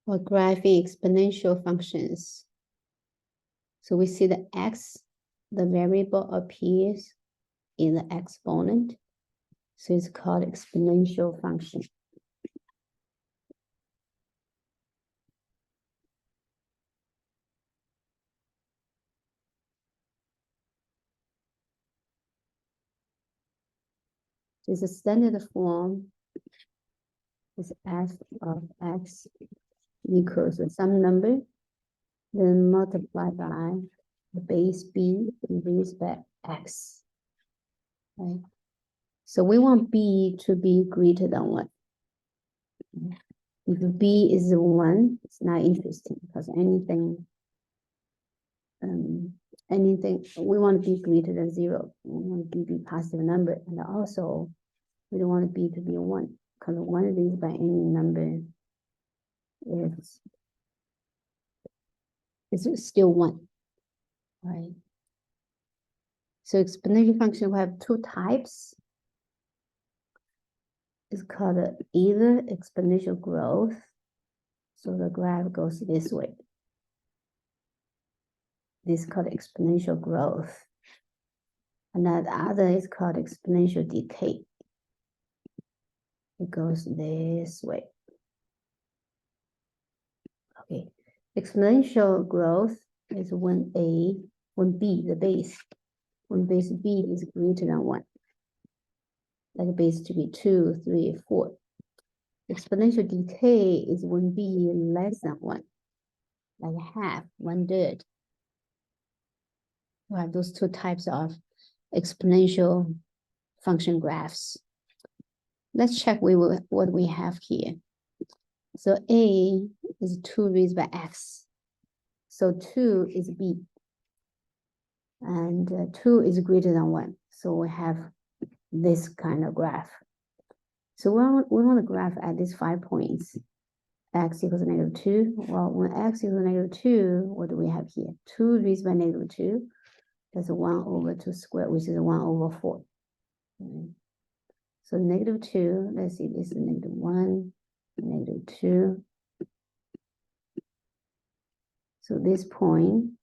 or graphing exponential functions. So we see the x, the variable appears in the exponent. So it's called exponential function. It's a standard form. Is f of x equals some number, then multiply by the base b increased by x. Right? So we want b to be greater than 1. If b is 1, it's not interesting because anything we want to be greater than 0. We want b to be positive number, and also we don't want b to be 1 because 1 raised by any number is still 1, right? So exponential function will have 2 types. It's called either exponential growth. So the graph goes this way. This is called exponential growth. And the other is called exponential decay. It goes this way. Okay. Exponential growth is when b, the base, when base b is greater than 1. Like base to be 2, 3, 4. Exponential decay is when b is less than 1. Like half, 1/3. We have those 2 types of exponential function graphs. Let's check what we have here. So a is 2 raised by x. So 2 is b. And 2 is greater than 1. So we have this kind of graph. So we want to graph at these 5 points. X equals -2. Well, when x equals -2, what do we have here? 2 raised by -2. That's 1/2 squared, which is 1/4. Okay. So -2, let's see, this is -1, -2. So this point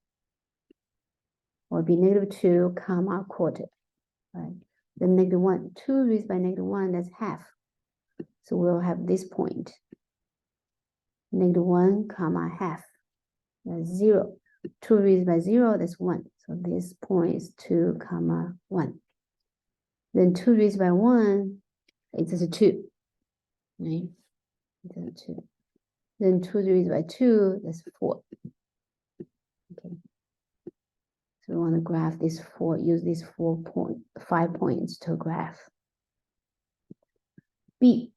will be -2 comma quarter, right? Then -1, 2 raised by -1, that's half. So we'll have this point, -1 comma half, that's 0. 2 raised by 0, that's 1. So this point is 2 comma 1. Then 2 raised by 1, it's just a 2, right? It's a 2. Then 2 raised by 2, that's 4. Okay. So we want to graph this 4, use these 5 points to graph. B,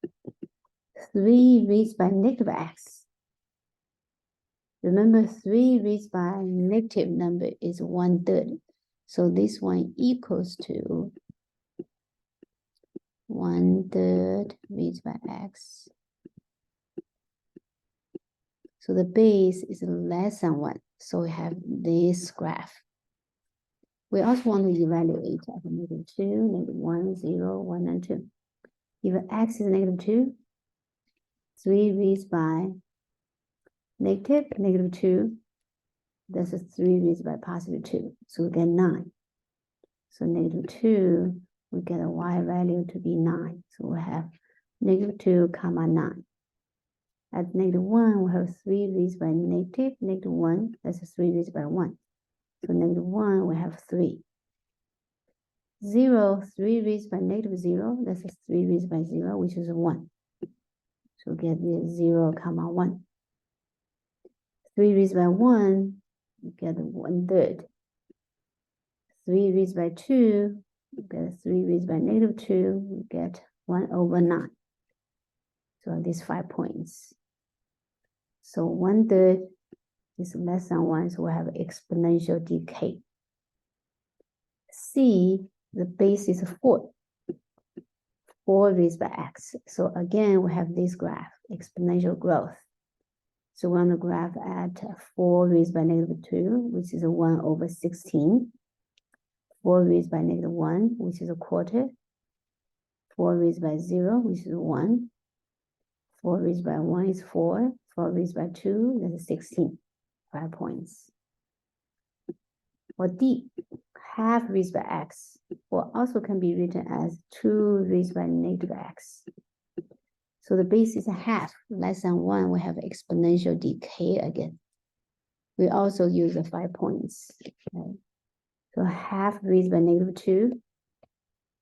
3 raised by -x. Remember, 3 raised by negative number is 1/3. So this one equals to 1/3 raised by x. So the base is less than 1. So we have this graph. We also want to evaluate at -2, -1, 0, 1, and 2. If x is -2, 3 raised by -2, that's a 3 raised by +2. So we get 9. So -2, we get a y value to be 9. So we have -2 comma 9. At -1, we have 3 raised by -1, that's a 3 raised by 1. So -1, we have 3. 0, 3 raised by -0, that's a 3 raised by 0, which is a 1. So we get the 0 comma 1. 3 raised by 1, we get 1/3. 3 raised by 2, we get 3 raised by -2, we get 1/9. So these 5 points. So 1/3 is less than 1, so we have exponential decay. C, the base is 4. 4 raised by x. So again, we have this graph, exponential growth. So we're on the graph at 4 raised by -2, which is a 1/16. 4 raised by -1, which is a quarter. 4 raised by 0, which is 1. 4 raised by 1 is 4. 4 raised by 2, that's 16. 5 points. Or D, half raised by x, or also can be written as 2 raised by negative x. So the base is half, less than 1, we have exponential decay again. We also use the 5 points. Okay. So half raised by negative 2.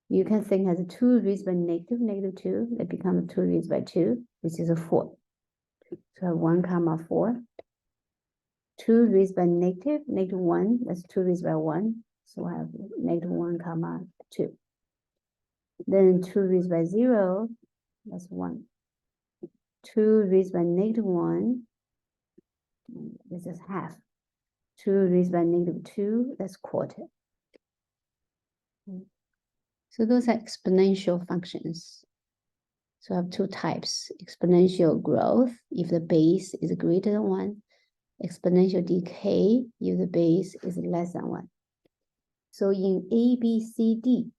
You can think as 2 raised by negative 2. That becomes 2 raised by 2, which is a 4. So 1 comma 4. 2 raised by negative 1. That's 2 raised by 1. So I have negative 1 comma 2. Then 2 raised by 0. That's 1. 2 raised by negative 1. This is half. 2 raised by negative 2. That's quarter. So those are exponential functions. So I have two types. Exponential growth, if the base is greater than 1. Exponential decay, if the base is less than 1. So in A, B, C, D,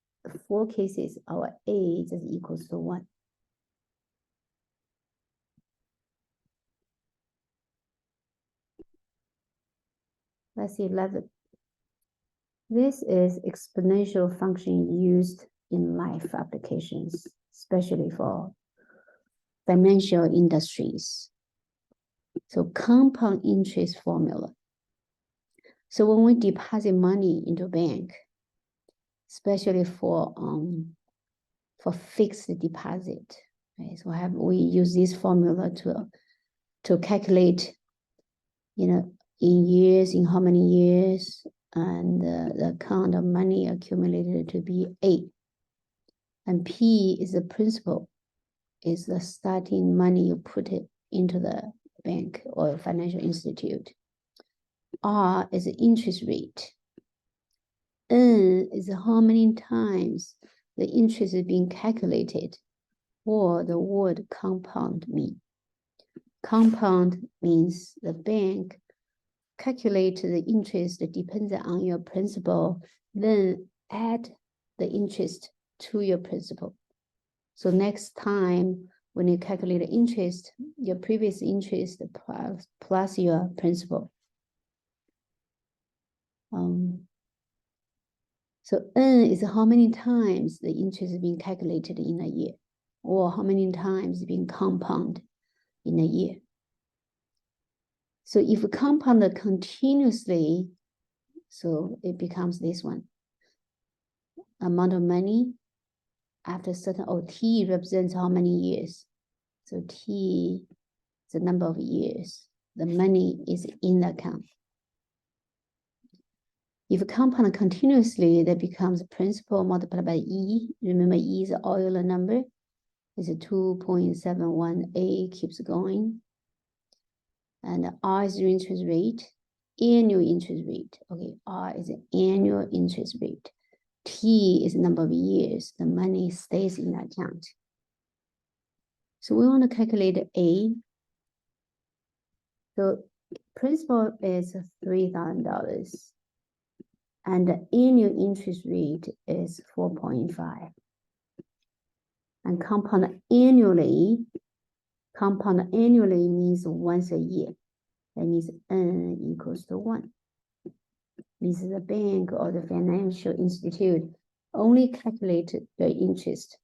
4 cases, our A just equals to 1. Let's see 11. This is exponential function used in life applications, especially for financial industries. So compound interest formula. So when we deposit money into bank, especially for fixed deposit, right? So we use this formula to calculate, in years, in how many years, and the amount of money accumulated to be A. And P is the principal, is the starting money you put it into the bank or financial institute. R is the interest rate. N is how many times the interest is being calculated, or the word compound mean. Compound means the bank calculate the interest that depends on your principal, then add the interest to your principal. So next time when you calculate the interest, your previous interest plus your principal. So N is how many times the interest is being calculated in a year, or how many times it's being compounded in a year. So if compounded continuously, so it becomes this one. Amount of money after certain, T represents how many years. So T is the number of years. The money is in the account. If compound continuously, that becomes principal multiplied by E. Remember, E is the Euler number. It's a 2.71. A keeps going. And R is your interest rate, annual interest rate. Okay, R is the annual interest rate. T is the number of years the money stays in the account. So we want to calculate A. So principal is $3,000. And the annual interest rate is 4.5. And compound annually means once a year. That means N equals to 1. This is the bank or the financial institute only calculate the interest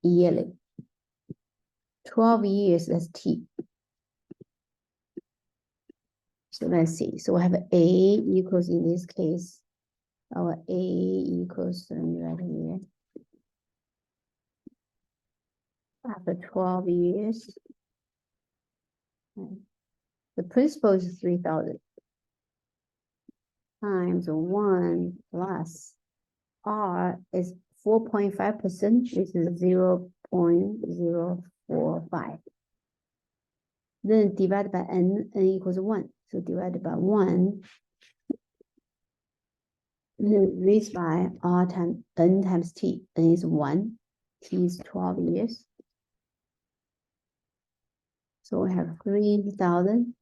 yearly. 12 years, that's T. So let's see. So we have A equals, in this case, our A equals, let me write here. After 12 years, the principal is 3,000 times 1 plus R is 4.5%, which is 0.045. Then divided by N equals 1. So divided by 1, then raised by R times N times T. N is 1, T is 12 years. So we have 3,000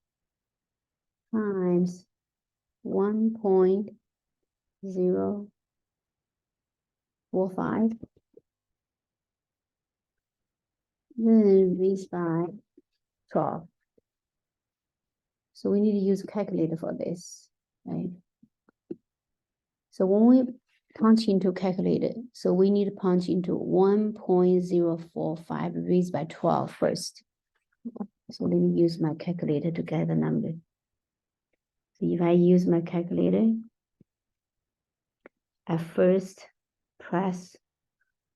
times 1.045 then raised by 12. So we need to use a calculator for this, right? So when we punch into calculator, so we need to punch into 1.045 raised by 12 first. So let me use my calculator to get the number. So if I use my calculator, I first press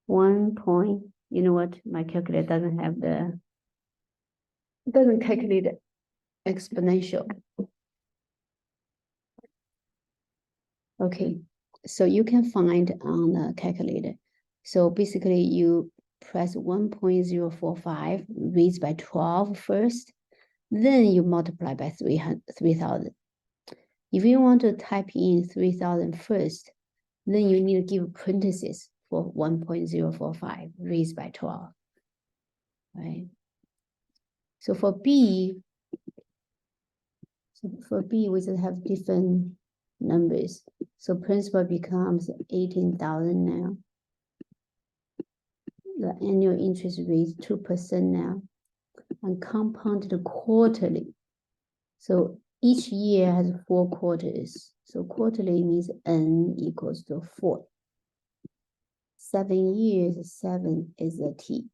1 point, you know what, my calculator doesn't have the, it doesn't calculate exponential. Okay, so you can find on the calculator. So basically you press 1.045 raised by 12 first, then you multiply by 3,000. If you want to type in 3,000 first, then you need to give parentheses for 1.045 raised by 12, right? So for B, we just have different numbers. So principal becomes 18,000 now. The annual interest rate is 2% now, and compounded quarterly. So each year has 4 quarters. So quarterly means N equals to 4. 7 years, 7 is the T.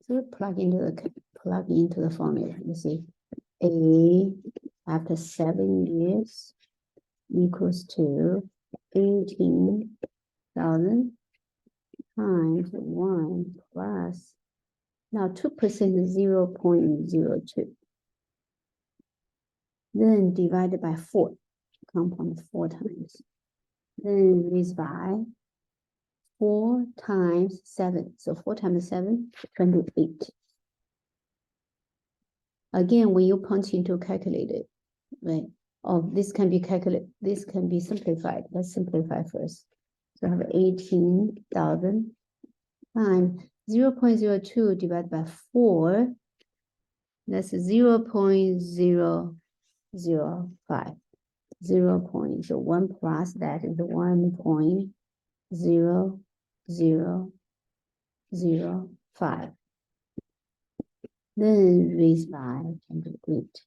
So plug into the formula. You see, A after 7 years equals to 18,000 times 1 plus, now 2% is 0.02. Then divided by 4, compound 4 times. Then raised by 4 times 7. So 4 times 7, 28. Again, when you punch into a calculator, right? Oh, this can be calculated, this can be simplified. Let's simplify first. So I have 18,000 times 0.02 divided by 4. That's 0.005. 0.1 plus that is 1.0005. Then raised by 28.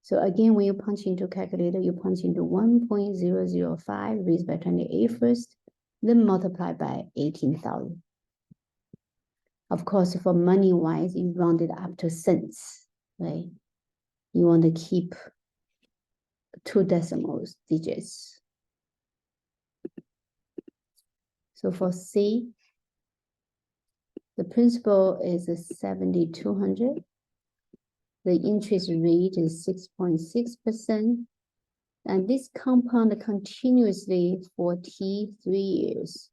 So again, when you punch into a calculator, you punch into 1.005 raised by 28 first, then multiply by 18,000. Of course, for money-wise, you round it up to cents, right? You want to keep 2 decimal digits. So for C, the principal is 7,200. The interest rate is 6.6%. And this compound continuously for T 3 years.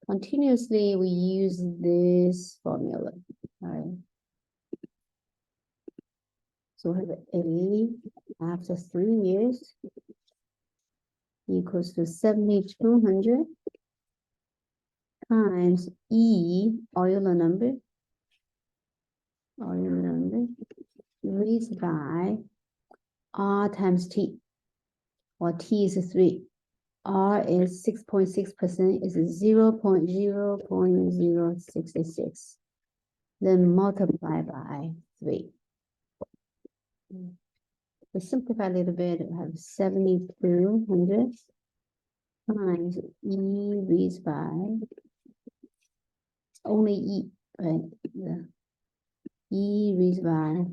Continuously, we use this formula, all right? So we have A after 3 years equals to 7,200 times E, Euler number, raised by R times T, or T is 3. R is 6.6%, is 0.066. Then multiply by 3. We simplify a little bit, we have 7,200 times E raised by only E, right? The E raised by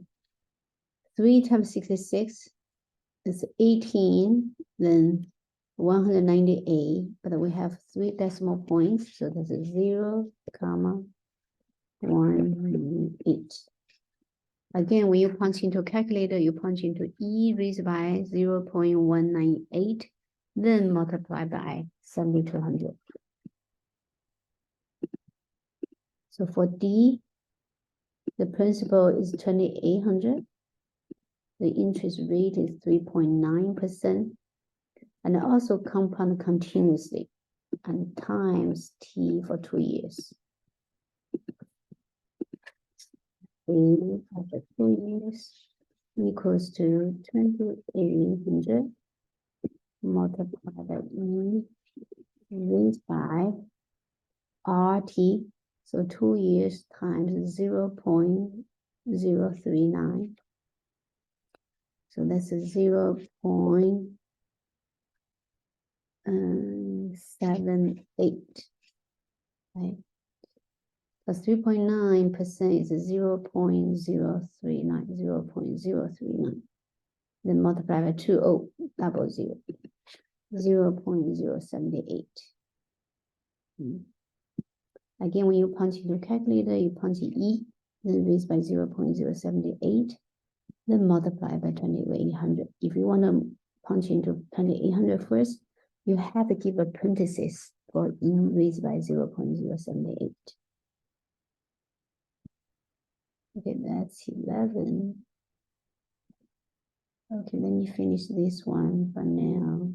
3 times 66 is 18, then 198, but we have 3 decimal points, so this is 0.18. Again, when you punch into a calculator, you punch into E raised by 0.198, then multiply by 7,200. So for D, the principal is 2,800. The interest rate is 3.9%, and also compound continuously, and times T for 2 years. A after 2 years equals to 2,800 multiplied by E raised by RT. So 2 years times 0.039. So that's a 0.78, right? Plus 3.9% is 0.039, 0.039. Then multiply by 2, oh, double zero, 0.078. Again, when you punch into calculator, you punch E, then raise by 0.078, then multiply by 2800. If you want to punch into 2800 first, you have to give a parenthesis for E raised by 0.078. Okay, that's 11. Okay, let me finish this one for now.